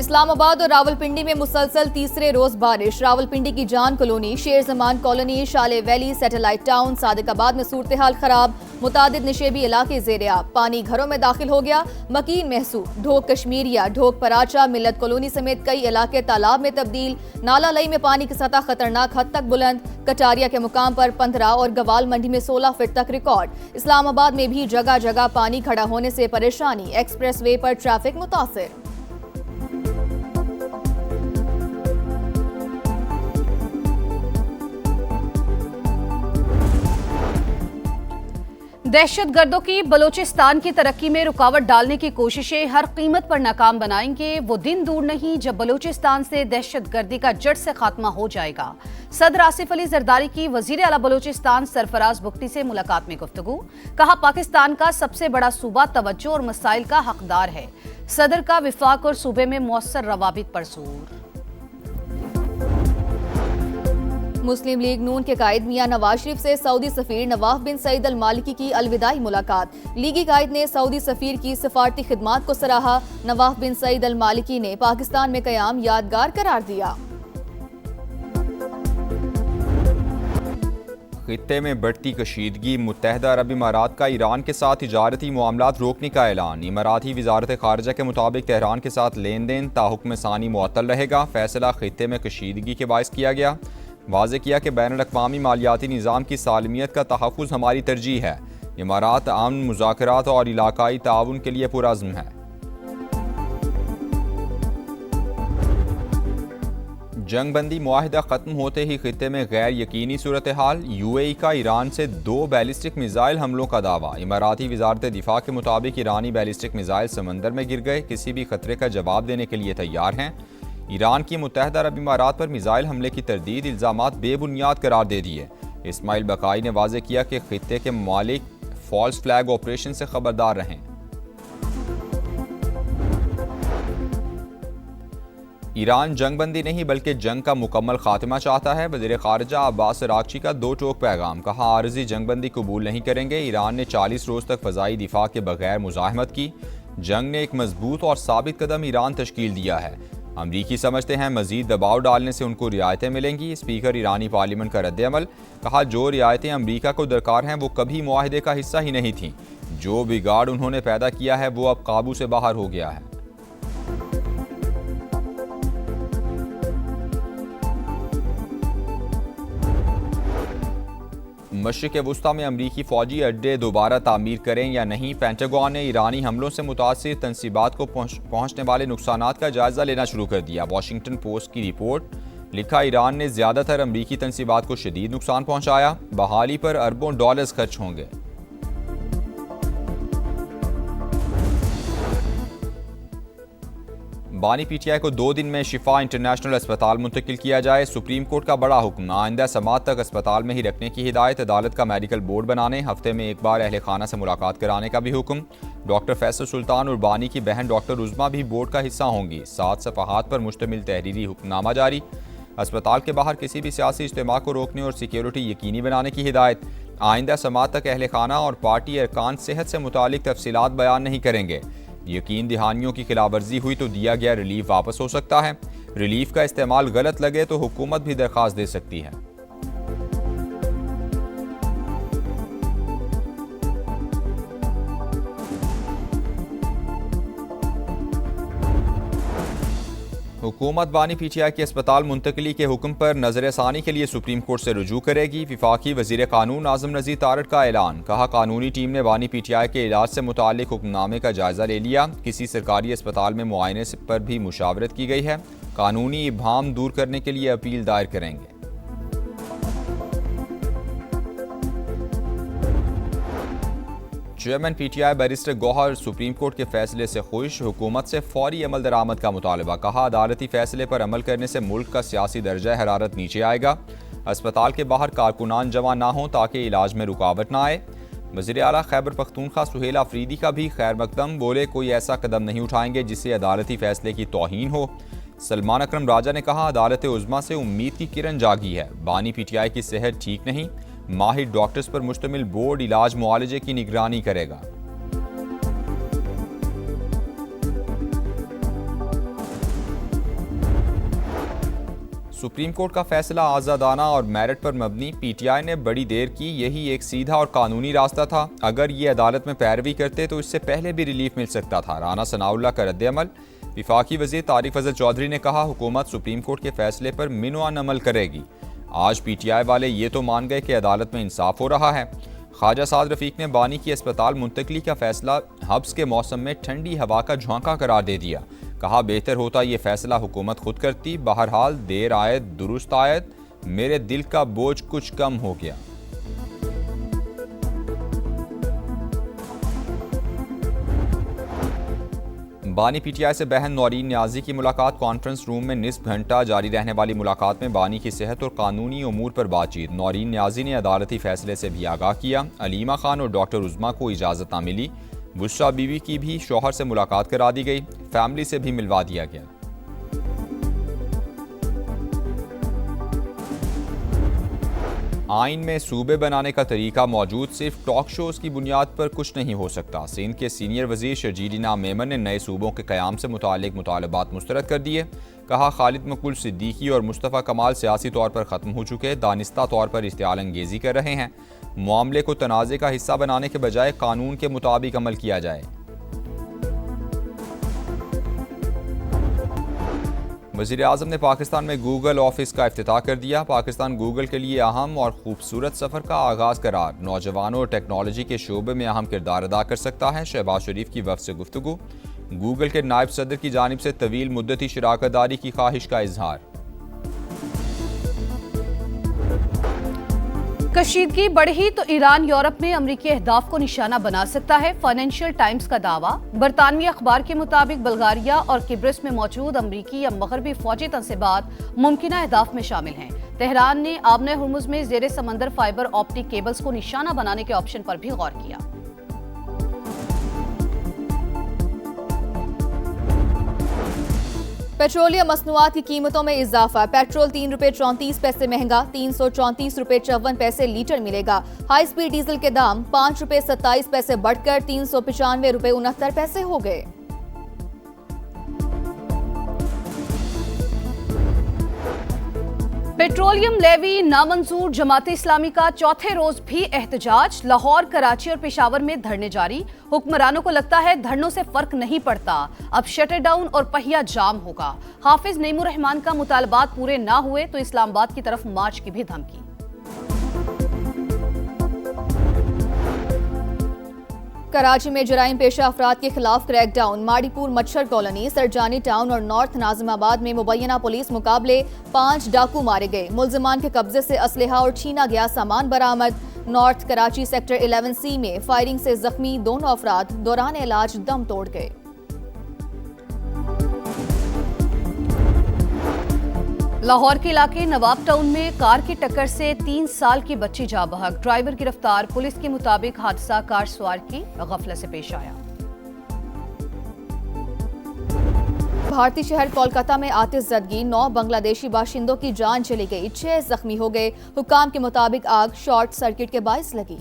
इस्लामाबाद और रावलपिंडी में मुसलसल तीसरे रोज बारिश। रावलपिंडी की जान कॉलोनी, शेर जमान कॉलोनी, शाले वैली, सैटेलाइट टाउन, सादिकाबाद में सूरत हाल खराब। मुतादिद निशेबी इलाके ज़ेरे आब, पानी घरों में दाखिल हो गया। मकीन महसूस, ढोक कश्मीरिया, ढोक पराचा, मिल्लत कॉलोनी समेत कई इलाके तालाब में तब्दील। नाला लई में पानी की सतह खतरनाक हद तक बुलंद। कटारिया के मुकाम पर 15 और गवाल मंडी में 16 फीट तक रिकॉर्ड। इस्लामाबाद में भी जगह जगह पानी खड़ा होने से परेशानी। एक्सप्रेस वे पर ट्रैफिक मुतासिर। दहशतगर्दों की बलोचिस्तान की तरक्की में रुकावट डालने की कोशिशें हर कीमत पर नाकाम बनाएंगे। वो दिन दूर नहीं जब बलोचिस्तान से दहशतगर्दी का जड़ से खात्मा हो जाएगा। सदर आसिफ अली जरदारी की वजीर आला बलोचिस्तान सरफराज बुख्ती से मुलाकात में गुफ्तगू। कहा, पाकिस्तान का सबसे बड़ा सूबा तवज्जो और मसाइल का हकदार है। सदर का विफाक और सूबे में मौसर रवाबित परसूर। मुस्लिम लीग नून के कायद मियां नवाज शरीफ से सऊदी सफीर नवाफ बिन सईद अल मालिकी की अलविदाई मुलाकात। लीगी कायद ने सऊदी सफीर की सिफारती खिदमात को सराहा। नवाफ बिन सईद अल मालिकी ने पाकिस्तान में कयाम यादगार करार दिया। खित्ते में बढ़ती कशीदगी, मुत्तहदा अरब इमारात का ईरान के साथ तिजारती मामलात रोकने का ऐलान। इमाराती वजारत खारजा के मुताबिक तेहरान के साथ लेन देन ताहुक्म सानी मुअत्तल रहेगा। फैसला खित्ते में कशीदगी के बायस किया गया। वाज़े किया कि बैनुल-अक़वामी मालियाती निज़ाम की सालमियत का तहफ़्फ़ुज़ हमारी तरजीह है। इमारात अमन, मुज़ाकरात और इलाकाई ताउन के लिए पुरअज़्म है। जंगबंदी मुआहिदा ख़त्म होते ही खित्ते में गैर यकीनी सूरत हाल। UAE का ईरान से 2 बैलिस्टिक मिज़ाइल हमलों का दावा। इमाराती वज़ारत दिफ़ा के मुताबिक ईरानी बैलिस्टिक मिज़ाइल समंदर में गिर गए, किसी भी खतरे का जवाब देने के लिए तैयार हैं। ईरान की मुत्तहदा अरब इमारात पर मिसाइल हमले की तरदीद इल्ज़ामात बेबुनियाद करार दे दिए। इस्माइल बकाई ने वाज़े किया कि खित्ते के मालिक फॉल्स फ्लैग ऑपरेशन से खबरदार रहें। ईरान जंगबंदी नहीं बल्कि जंग का मुकम्मल खात्मा चाहता है। वज़ीर ख़ारिजा अब्बास अराग़ची का 2 टोक पैगाम। कहा, आरज़ी जंगबंदी कबूल नहीं करेंगे। ईरान ने 40 रोज़ तक फ़ज़ाई दिफा के बगैर मुज़ाहमत की। जंग ने एक मजबूत और साबित कदम ईरान तश्कील दिया है। अमरीकी समझते हैं मजीद दबाव डालने से उनको रियायतें मिलेंगी। स्पीकर ईरानी पार्लियामेंट का रद्द-ए-अमल। कहा, जो रियायतें अमरीका को दरकार हैं वो कभी मुआहिदे का हिस्सा ही नहीं थीं। जो बिगाड़ उन्होंने पैदा किया है वो अब काबू से बाहर हो गया है। मशरिक़ वुस्ता में अमरीकी फ़ौजी अड्डे दोबारा तामीर करें या नहीं। पेंटागन ने ईरानी हमलों से मुतासिर तनसीबात को पहुँचने वाले नुकसानात का जायज़ा लेना शुरू कर दिया। वाशिंगटन पोस्ट की रिपोर्ट। लिखा, ईरान ने ज़्यादातर अमरीकी तनसीबात को शदीद नुकसान पहुँचाया। बहाली पर अरबों डॉलर्स खर्च होंगे। बानी PTI को 2 दिन में शिफा इंटरनेशनल अस्पताल मुंतकिल किया जाए। सुप्रीम कोर्ट का बड़ा हुक्म। आइंदा समात तक अस्पताल में ही रखने की हिदायत। अदालत का मेडिकल बोर्ड बनाने, हफ्ते में एक बार अहले खाना से मुलाकात कराने का भी हुक्म। डॉक्टर फैसल सुल्तान और बानी की बहन डॉक्टर उज़मा भी बोर्ड का हिस्सा होंगी। 7 सफ़हात पर मुश्तमिल तहरीरी हुक्मनामा जारी। अस्पताल के बाहर किसी भी सियासी इज्तिमा को रोकने और सिक्योरिटी यकीनी बनाने की हिदायत। आइंदा समात तक अहले खाना और पार्टी अरकान सेहत से मुतालिक तफसीलात बयान नहीं करेंगे। यकीन दहानियों की खिलाफवर्जी हुई तो दिया गया रिलीफ वापस हो सकता है। रिलीफ का इस्तेमाल गलत लगे तो हुकूमत भी दरख्वास्त दे सकती है। हुकूमत बानी PTI के अस्पताल मुंतकली के हुक्म पर नज़र-ए-सानी के लिए सुप्रीम कोर्ट से रुजू करेगी। विफाकी वज़ीर कानून आज़म नज़ीर तारड़ का ऐलान। कहा, कानूनी टीम ने बानी PTI के इलाज से मुतालिक हुक्मनामे का जायज़ा ले लिया। किसी सरकारी अस्पताल में मुआयने पर भी मुशावरत की गई है। कानूनी इब्हाम दूर करने के लिए अपील दायर करेंगे। Chairman PTI barrister Gohar supreme court के फैसले से खुश। हुकूमत से फौरी अमल दरामद का मुतालबा। कहा, अदालती फैसले पर अमल करने से मुल्क का सियासी दर्जा हरारत नीचे आएगा। अस्पताल के बाहर कारकुनान जमा ना हों ताकि इलाज में रुकावट ना आए। वज़ीर आला खैबर पख्तूनख्वा सुहेल अफरीदी का भी खैर मकदम। बोले, कोई ऐसा कदम नहीं उठाएंगे जिससे अदालती फैसले की तौहीन हो। सलमान अकरम राजा ने कहा, अदालत उज़्मा से उम्मीद की किरण जागी है। बानी PTI की सेहत ठीक नहीं। माहिर डॉक्टर्स पर मुश्तमिल बोर्ड इलाज मुआलजे की निगरानी करेगा। सुप्रीम कोर्ट का फैसला आज़ादाना और मेरिट पर मबनी। पीटीआई ने बड़ी देर की, यही एक सीधा और कानूनी रास्ता था। अगर ये अदालत में पैरवी करते तो इससे पहले भी रिलीफ मिल सकता था। राना सनाउल्लाह का रद्द-ए-अमल। वफाकी वज़ीर तारिक फजल चौधरी ने कहा, हुकूमत सुप्रीम कोर्ट के फैसले पर मिनवान अमल करेगी। आज पीटीआई वाले ये तो मान गए कि अदालत में इंसाफ हो रहा है। ख्वाजा साद रफीक ने बानी की अस्पताल मुंतकली का फैसला हब्स के मौसम में ठंडी हवा का झोंका करार दे दिया। कहा, बेहतर होता ये फैसला हुकूमत खुद करती। बहरहाल देर आयत दुरुस्त आयत, मेरे दिल का बोझ कुछ कम हो गया। बानी पीटीआई से बहन नौरीन न्याजी की मुलाकात। कॉन्फ्रेंस रूम में निस्फ घंटा जारी रहने वाली मुलाकात में बानी की सेहत और कानूनी उमूर पर बातचीत। नौरीन न्याजी ने अदालती फैसले से भी आगाह किया। अलीमा खान और डॉक्टर उज़मा को इजाज़त न मिली। बुशरा बीवी की भी शौहर से मुलाकात करा दी गई। फैमिली से भी मिलवा दिया गया। आइन में सूबे बनाने का तरीका मौजूद, सिर्फ टॉक शोज की बुनियाद पर कुछ नहीं हो सकता। सिंध के सीनियर वजीर शर्जील इनाम मेमन ने नए सूबों के क़याम से मुतालिक मुतालबात मुस्तरद कर दिए। कहा, खालिद मकबूल सिद्दीकी और मुस्तफ़ा कमाल सियासी तौर पर ख़त्म हो चुके, दानिस्ता तौर पर इश्तियाल अंगेज़ी कर रहे हैं। मामले को तनाज़े का हिस्सा बनाने के बजाय कानून के मुताबिक अमल किया जाए। वज़ीर आज़म ने पाकिस्तान में गूगल ऑफिस का इफ्तिताह कर दिया। पाकिस्तान गूगल के लिए अहम और खूबसूरत सफ़र का आगाज़ करार। नौजवानों और टेक्नोलॉजी के शोबे में अहम किरदार अदा कर सकता है। शहबाज शरीफ की वफ़द से गुफ्तगू। गूगल के नायब सदर की जानिब से तवील मुद्दती शराकतदारी की ख्वाहिश का इजहार। कशीदगी बढ़ी तो ईरान यूरोप में अमरीकी अहदाफ को निशाना बना सकता है। फाइनेंशियल टाइम्स का दावा। बरतानवी अखबार के मुताबिक बल्गारिया और किब्रिस में मौजूद अमरीकी या मगरबी फौजी तनसीबात मुमकिन अहदाफ में शामिल हैं। तेहरान ने आबने हुर्मुज में जेरे समंदर फाइबर ऑप्टिक केबल्स को निशाना बनाने के ऑप्शन पर भी गौर किया। पेट्रोलियम मसनूआत की कीमतों में इजाफा। पेट्रोल ₹3.34 महंगा, ₹334.54 लीटर मिलेगा। हाई स्पीड डीजल के दाम ₹5.27 बढ़कर ₹395.69 हो गए। पेट्रोलियम लेवी नामंजूर। जमाते इस्लामी का चौथे रोज भी एहतजाज। लाहौर, कराची और पेशावर में धरने जारी। हुक्मरानों को लगता है धरनों से फर्क नहीं पड़ता, अब शटर डाउन और पहिया जाम होगा। हाफिज नईमुर रहमान का मुतालबात पूरे ना हुए तो इस्लामाबाद की तरफ मार्च की भी धमकी। कराची में जराइम पेशा अफराद के खिलाफ क्रैकडाउन। माड़ीपुर मच्छर कॉलोनी, सरजानी टाउन और नॉर्थ नाजिमाबाद में मुबैना पुलिस मुकाबले 5 डाकू मारे गए। मुल्जिमान के कब्जे से असलहा और छीना गया सामान बरामद। नॉर्थ कराची सेक्टर 11C में फायरिंग से जख्मी 2 अफराद दौरान इलाज दम तोड़ गए। लाहौर के इलाके नवाब टाउन में कार की टक्कर से 3 साल की बच्ची जा बहक। ड्राइवर गिरफ्तार। पुलिस के मुताबिक हादसा कार सवार की गफलत से पेश आया। भारतीय शहर कोलकाता में आतिशज़दगी, 9 बांग्लादेशी बाशिंदों की जान चली गई, 6 जख्मी हो गए। हुकाम के मुताबिक आग शॉर्ट सर्किट के बायस लगी।